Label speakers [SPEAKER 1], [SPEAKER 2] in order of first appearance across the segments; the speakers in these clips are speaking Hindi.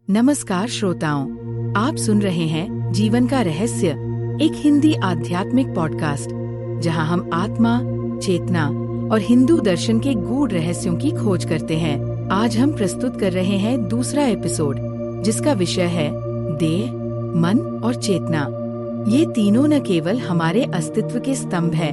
[SPEAKER 1] नमस्कार श्रोताओं, आप सुन रहे हैं जीवन का रहस्य, एक हिंदी आध्यात्मिक पॉडकास्ट जहां हम आत्मा, चेतना और हिंदू दर्शन के गूढ़ रहस्यों की खोज करते हैं। आज हम प्रस्तुत कर रहे हैं दूसरा एपिसोड, जिसका विषय है देह, मन और चेतना। ये तीनों न केवल हमारे अस्तित्व के स्तंभ है,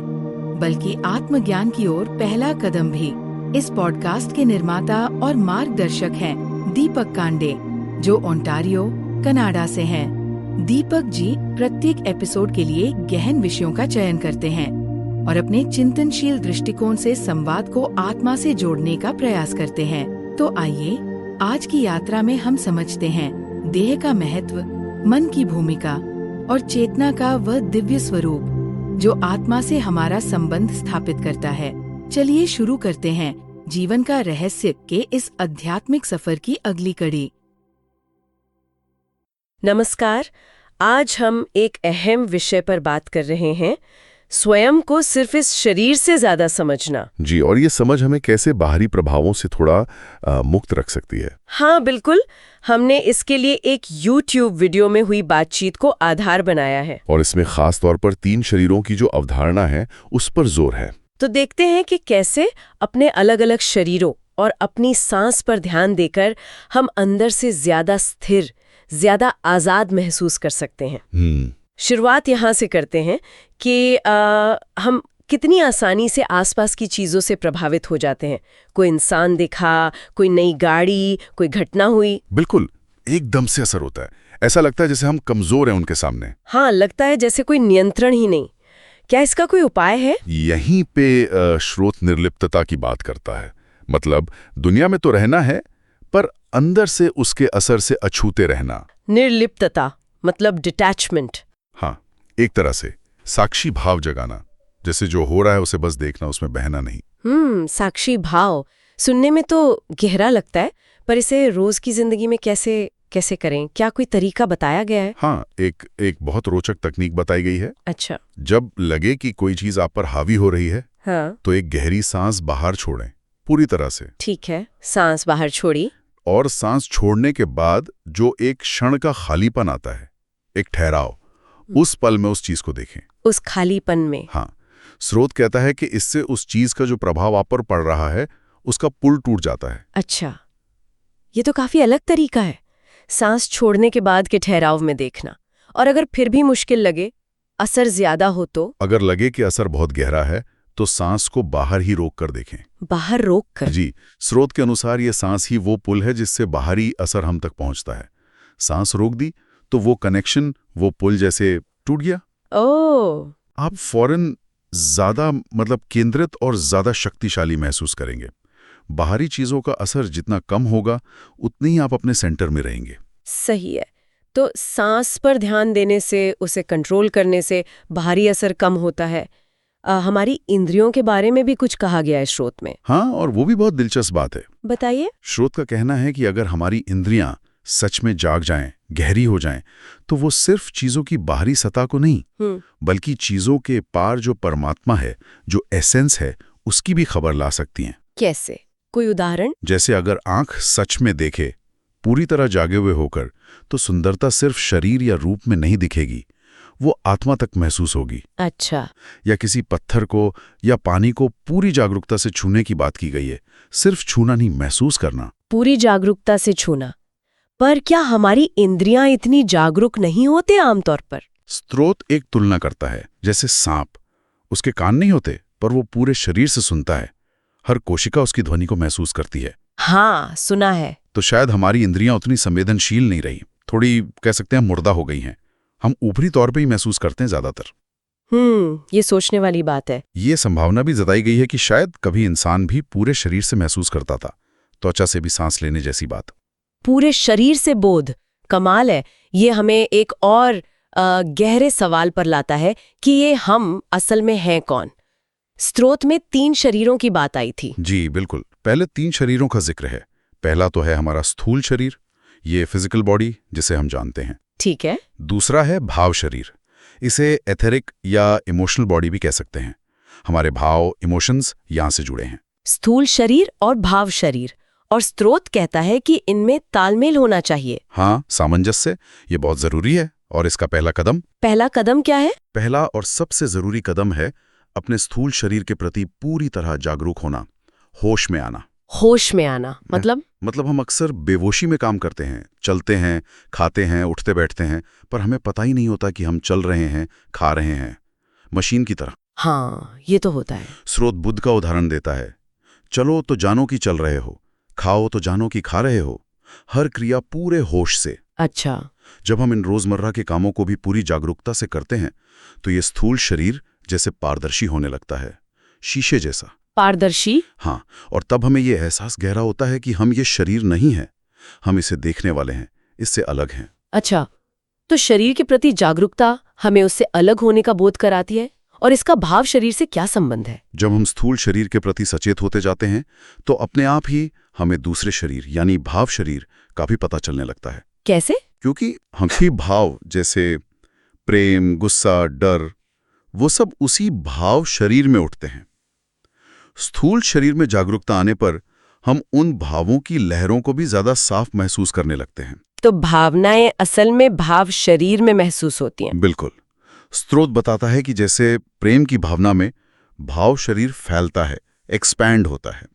[SPEAKER 1] बल्कि आत्मज्ञान की ओर पहला कदम भी। इस पॉडकास्ट के निर्माता और मार्गदर्शक हैं दीपक कांडे, जो ओंटारियो, कनाडा से हैं। दीपक जी प्रत्येक एपिसोड के लिए गहन विषयों का चयन करते हैं और अपने चिंतनशील दृष्टिकोण से संवाद को आत्मा से जोड़ने का प्रयास करते हैं। तो आइए आज की यात्रा में हम समझते हैं देह का महत्व, मन की भूमिका और चेतना का वह दिव्य स्वरूप जो आत्मा से हमारा संबंध स्थापित करता है। चलिए शुरू करते हैं जीवन का रहस्य के इस आध्यात्मिक सफर की अगली कड़ी।
[SPEAKER 2] नमस्कार। आज हम एक अहम विषय पर बात कर रहे हैं, स्वयं को सिर्फ इस शरीर से ज्यादा समझना।
[SPEAKER 3] जी, और ये समझ हमें कैसे बाहरी प्रभावों से थोड़ा मुक्त रख सकती है।
[SPEAKER 2] हाँ बिल्कुल, हमने इसके लिए एक YouTube वीडियो में हुई बातचीत को आधार बनाया है
[SPEAKER 3] और इसमें खास तौर पर 3 शरीरों की जो अवधारणा है उस पर जोर है।
[SPEAKER 2] तो देखते हैं कि कैसे अपने अलग अलग शरीरों और अपनी सांस पर ध्यान देकर हम अंदर से ज्यादा स्थिर, ज्यादा आजाद महसूस कर सकते हैं। शुरुआत यहाँ से करते हैं कि हम कितनी आसानी से आसपास की चीजों से प्रभावित हो जाते हैं। कोई इंसान दिखा, कोई नई गाड़ी, कोई घटना हुई,
[SPEAKER 3] बिल्कुल एकदम से असर होता है। ऐसा लगता है जैसे हम कमजोर हैं उनके सामने।
[SPEAKER 2] हाँ, लगता है जैसे कोई नियंत्रण ही नहीं। क्या इसका कोई उपाय है?
[SPEAKER 3] यहीं पे स्रोत निर्लिप्तता की बात करता है। मतलब दुनिया में तो रहना है, पर अंदर से उसके असर से अछूते रहना।
[SPEAKER 2] निर्लिप्तता मतलब डिटैचमेंट।
[SPEAKER 3] हाँ, एक तरह से साक्षी भाव जगाना, जैसे जो हो रहा है उसे बस देखना, उसमें बहना नहीं।
[SPEAKER 2] साक्षी भाव सुनने में तो गहरा लगता है, पर इसे रोज की जिंदगी में कैसे करें? क्या कोई तरीका बताया गया है?
[SPEAKER 3] हाँ, एक बहुत रोचक तकनीक बताई गई है।
[SPEAKER 2] अच्छा।
[SPEAKER 3] जब लगे कि कोई चीज आप पर हावी हो रही है,
[SPEAKER 2] हाँ,
[SPEAKER 3] तो एक गहरी सांस बाहर छोड़ें, पूरी तरह से।
[SPEAKER 2] ठीक है, सांस बाहर छोड़ी।
[SPEAKER 3] और सांस छोड़ने के बाद जो एक क्षण का खालीपन आता है, एक ठहराव, उस पल में उस चीज को देखें।
[SPEAKER 2] उस खालीपन में?
[SPEAKER 3] हाँ, स्रोत कहता है कि इससे उस चीज का जो प्रभाव आप पर पड़ रहा है उसका पुल टूट जाता है।
[SPEAKER 2] अच्छा, ये तो काफी अलग तरीका है, सांस छोड़ने के बाद के ठहराव में देखना। और अगर फिर भी मुश्किल लगे, असर ज्यादा हो तो?
[SPEAKER 3] अगर लगे कि असर बहुत गहरा है तो सांस को बाहर ही रोक कर देखें।
[SPEAKER 2] बाहर रोक कर? जी,
[SPEAKER 3] स्रोत के अनुसार ये सांस ही वो पुल है जिससे बाहरी असर हम तक पहुंचता है। सांस रोक दी तो वो कनेक्शन, वो पुल जैसे टूट गया।
[SPEAKER 2] ओह।
[SPEAKER 3] आप फौरन ज्यादा केंद्रित और ज्यादा शक्तिशाली महसूस करेंगे। बाहरी चीजों का असर जितना कम होगा, उतनी ही आप अपने सेंटर में रहेंगे।
[SPEAKER 2] सही है। तो सांस पर ध्यान देने से, उसे कंट्रोल करने से बाहरी असर कम होता है। हमारी इंद्रियों के बारे में भी कुछ कहा गया है स्रोत में।
[SPEAKER 3] हाँ, और वो भी बहुत दिलचस्प बात है।
[SPEAKER 2] बताइए।
[SPEAKER 3] स्रोत का कहना है कि अगर हमारी इंद्रियां सच में जाग जाएं, गहरी हो जाएं, तो वो सिर्फ चीजों की बाहरी सतह को नहीं, बल्कि चीजों के पार जो परमात्मा है, जो एसेंस है, उसकी भी खबर ला सकती हैं।
[SPEAKER 2] कैसे? कोई उदाहरण?
[SPEAKER 3] जैसे अगर आंख सच में देखे, पूरी तरह जागे हुए होकर, तो सुंदरता सिर्फ शरीर या रूप में नहीं दिखेगी, वो आत्मा तक महसूस होगी।
[SPEAKER 2] अच्छा।
[SPEAKER 3] या किसी पत्थर को या पानी को पूरी जागरूकता से छूने की बात की गई है। सिर्फ छूना नहीं, महसूस करना।
[SPEAKER 2] पूरी जागरूकता से छूना। पर क्या हमारी इंद्रियां इतनी जागरूक नहीं होते आमतौर पर?
[SPEAKER 3] स्रोत एक तुलना करता है, जैसे सांप, उसके कान नहीं होते, पर वो पूरे शरीर से सुनता है। हर कोशिका उसकी ध्वनि को महसूस करती है।
[SPEAKER 2] हाँ, सुना है।
[SPEAKER 3] तो शायद हमारी इंद्रियां उतनी संवेदनशील नहीं रही, थोड़ी कह सकते हैं मुर्दा हो गई हैं। हम ऊपरी तौर पे ही महसूस करते हैं ज्यादातर।
[SPEAKER 2] ये सोचने वाली बात है।
[SPEAKER 3] ये संभावना भी जताई गई है कि शायद कभी इंसान भी पूरे शरीर से महसूस करता था, त्वचा से भी सांस लेने जैसी बात।
[SPEAKER 2] पूरे शरीर से बोध, कमाल है। ये हमें एक और गहरे सवाल पर लाता है कि ये हम असल में हैं कौन? स्रोत में 3 शरीरों की बात आई थी।
[SPEAKER 3] जी बिल्कुल, पहले 3 शरीरों का जिक्र है। पहला तो है हमारा स्थूल शरीर, ये फिजिकल बॉडी जिसे हम जानते हैं।
[SPEAKER 2] ठीक है।
[SPEAKER 3] दूसरा है भाव शरीर, इसे एथेरिक या इमोशनल बॉडी भी कह सकते हैं। हमारे भाव, इमोशंस यहां से जुड़े हैं।
[SPEAKER 2] स्थूल शरीर और भाव शरीर। और स्रोत कहता है कि इनमें तालमेल होना चाहिए।
[SPEAKER 3] हाँ, सामंजस्य ये बहुत जरूरी है। और इसका पहला कदम
[SPEAKER 2] क्या है?
[SPEAKER 3] पहला और सबसे जरूरी कदम है अपने स्थूल शरीर के प्रति पूरी तरह जागरूक होना, होश में आना।
[SPEAKER 2] होश में आना
[SPEAKER 3] मतलब हम अक्सर बेहोशी में काम करते हैं, चलते हैं, खाते हैं, उठते बैठते हैं, पर हमें पता ही नहीं होता कि हम चल रहे हैं, खा रहे हैं, मशीन की तरह।
[SPEAKER 2] हाँ, ये तो होता है।
[SPEAKER 3] स्रोत बुद्ध का उदाहरण देता है, चलो तो जानो कि चल रहे हो, खाओ तो जानो कि खा रहे हो, हर क्रिया पूरे होश से।
[SPEAKER 2] अच्छा।
[SPEAKER 3] जब हम इन रोजमर्रा के कामों को भी पूरी जागरूकता से करते हैं तो ये स्थूल शरीर जैसे पारदर्शी होने लगता है, शीशे जैसा।
[SPEAKER 2] पारदर्शी?
[SPEAKER 3] हाँ, और तब हमें ये एहसास गहरा होता है कि हम ये शरीर नहीं हैं, हम इसे देखने वाले हैं, इससे अलग हैं।
[SPEAKER 2] अच्छा, तो शरीर के प्रति जागरूकता हमें उससे अलग होने का बोध कराती है, और इसका भाव शरीर से क्या संबंध है?
[SPEAKER 3] जब हम स्थूल शरीर के प्रति सचेत होते जाते हैं तो अपने आप ही हमें दूसरे शरीर यानी भाव शरीर का भी पता चलने लगता है।
[SPEAKER 2] कैसे?
[SPEAKER 3] क्योंकि हमकी भाव जैसे प्रेम, गुस्सा, डर, वो सब उसी भाव शरीर में उठते हैं। स्थूल शरीर में जागरूकता आने पर हम उन भावों की लहरों को भी ज्यादा साफ महसूस करने लगते हैं।
[SPEAKER 2] तो भावनाएं असल में भाव शरीर में महसूस होती हैं?
[SPEAKER 3] बिल्कुल। स्रोत बताता है कि जैसे प्रेम की भावना में भाव शरीर फैलता है, एक्सपैंड होता है,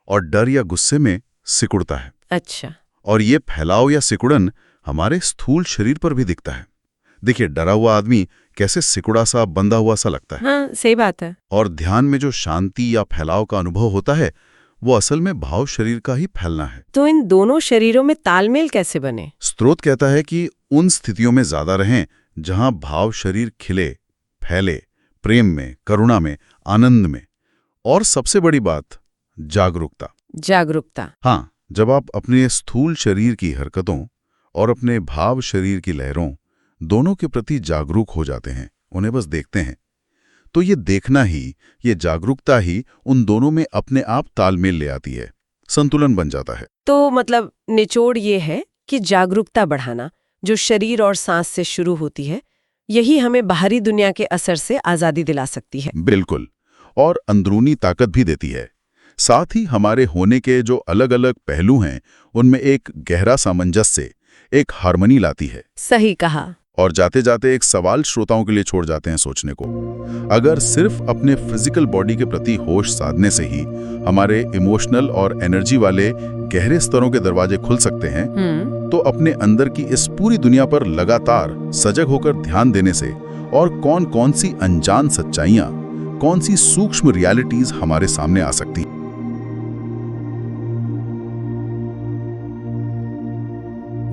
[SPEAKER 3] और डर या गुस्से में सिकुड़ता है।
[SPEAKER 2] अच्छा।
[SPEAKER 3] और ये फैलाव या सिकुड़न हमारे स्थूल शरीर पर भी दिखता है। देखिए, डरा हुआ आदमी कैसे सिकुड़ा सा, बंधा हुआ सा लगता है।
[SPEAKER 2] हाँ, सही बात है।
[SPEAKER 3] और ध्यान में जो शांति या फैलाव का अनुभव होता है वो असल में भाव शरीर का ही फैलना है।
[SPEAKER 2] तो इन दोनों शरीरों में तालमेल कैसे बने?
[SPEAKER 3] स्रोत कहता है कि उन स्थितियों में ज्यादा रहें जहां भाव शरीर खिले, फैले, प्रेम में, करुणा में, आनंद में, और सबसे बड़ी बात, जागरूकता। हाँ, जब आप अपने स्थूल शरीर की हरकतों और अपने भाव शरीर की लहरों दोनों के प्रति जागरूक हो जाते हैं, उन्हें बस देखते हैं, तो ये देखना ही, ये जागरूकता ही उन दोनों में अपने आप तालमेल ले आती है, संतुलन बन जाता है।
[SPEAKER 2] तो मतलब निचोड़ ये है कि जागरूकता बढ़ाना जो शरीर और सांस से शुरू होती है, यही हमें बाहरी दुनिया के असर से आजादी दिला सकती है।
[SPEAKER 3] बिल्कुल, और अंदरूनी ताकत भी देती है। साथ ही हमारे होने के जो अलग अलग पहलू हैं उनमें एक गहरा सामंजस्य, एक हार्मनी लाती है।
[SPEAKER 2] सही कहा।
[SPEAKER 3] और जाते जाते एक सवाल श्रोताओं के लिए छोड़ जाते हैं सोचने को। अगर सिर्फ अपने फिजिकल बॉडी के प्रति होश साधने से ही हमारे इमोशनल और एनर्जी वाले गहरे स्तरों के दरवाजे खुल सकते हैं, तो अपने अंदर की इस पूरी दुनिया पर लगातार सजग होकर ध्यान देने से और कौन कौन सी अनजान सच्चाइयां, कौन सी सूक्ष्म रियलिटीज हमारे सामने आ सकती।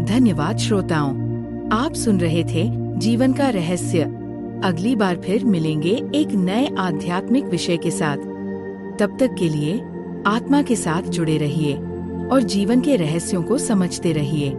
[SPEAKER 1] धन्यवाद श्रोताओं, आप सुन रहे थे जीवन का रहस्य। अगली बार फिर मिलेंगे एक नए आध्यात्मिक विषय के साथ। तब तक के लिए आत्मा के साथ जुड़े रहिए और जीवन के रहस्यों को समझते रहिए।